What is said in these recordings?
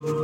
Coming,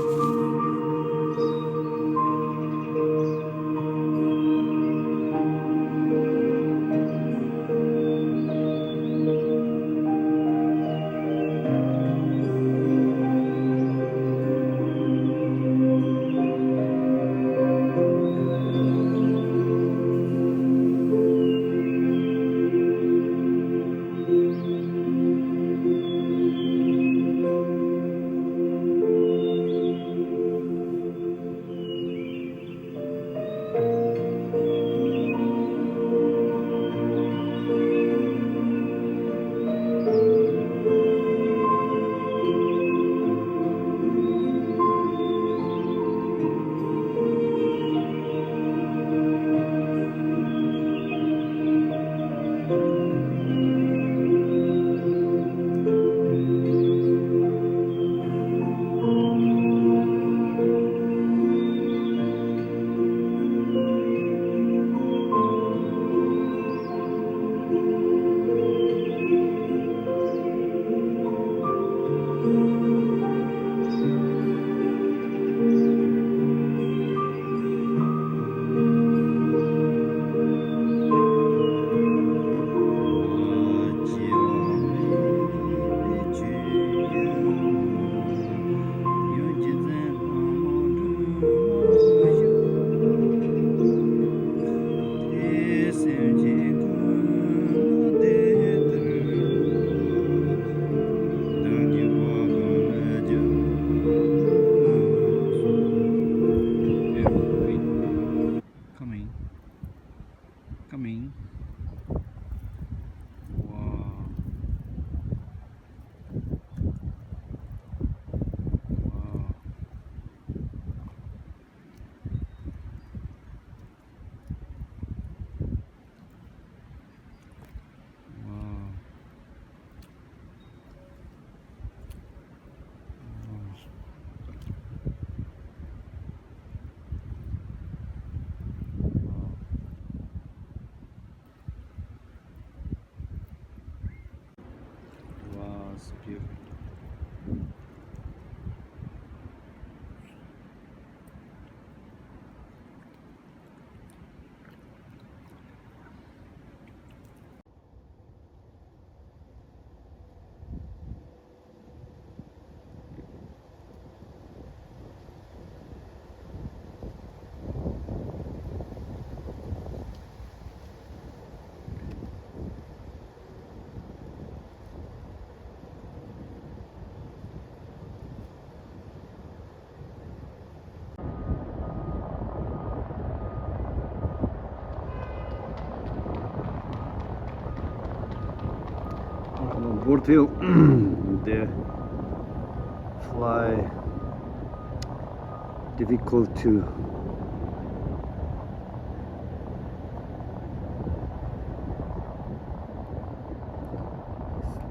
coming. Wow, wow, wow, wow, it's beautiful. Boardville, the fly difficult to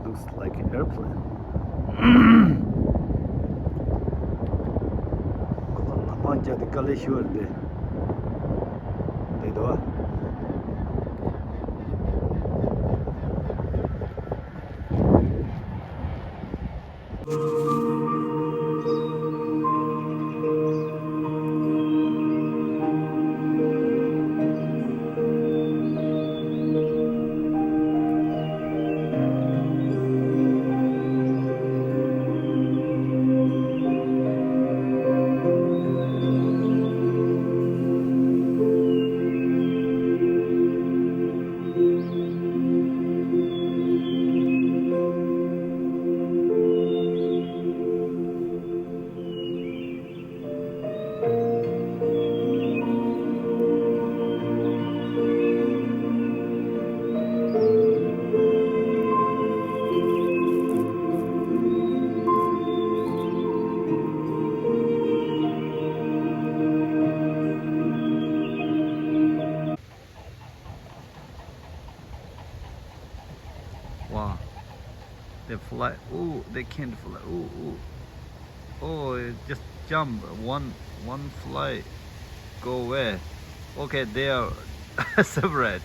looks like an airplane. Manca di Kaleshwar de Wow, they fly. Oh, they can't fly. Oh, oh, oh! It just jump. One fly go away. Okay, they are separate.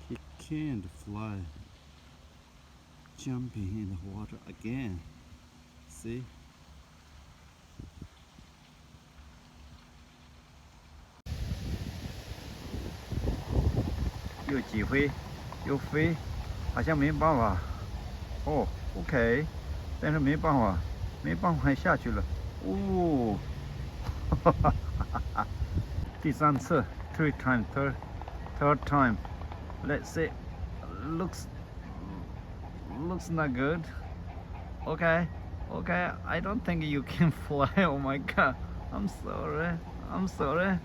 Kiki. can't fly. Jumping in the water again. See?又起飞，又飞，好像没办法。哦，OK，但是没办法，没办法下去了。哦，哈哈哈哈哈！第三次 ，third time，third time。Let's see. Looks not good. Okay, okay. I don't think you can fly. Oh my god. I'm sorry. I'm sorry.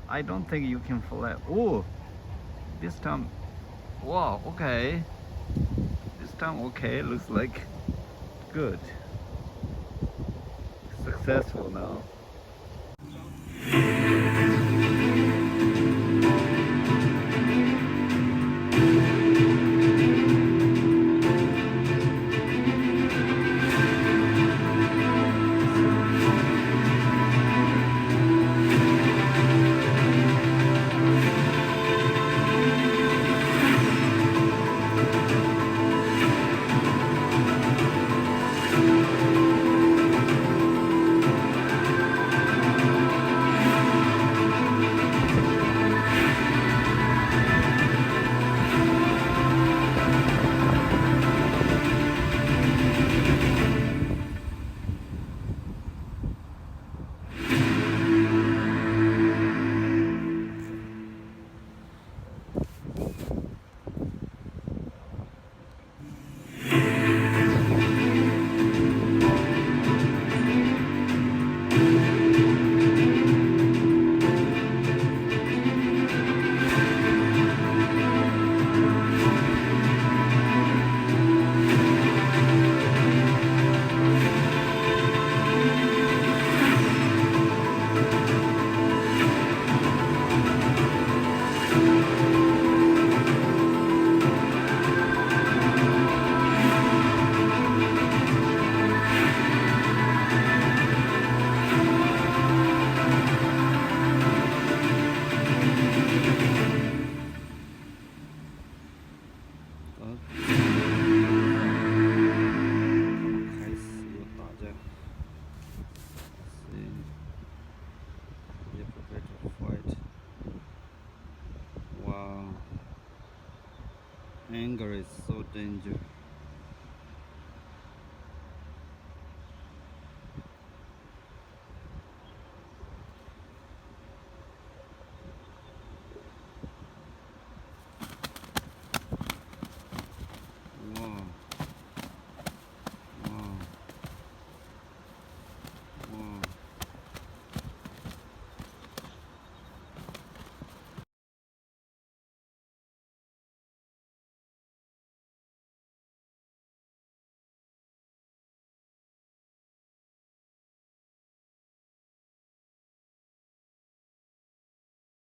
I don't think you can fly. Oh, this time. Wow. Okay. This time okay. Looks like good. Successful now. Wow, anger is so dangerous.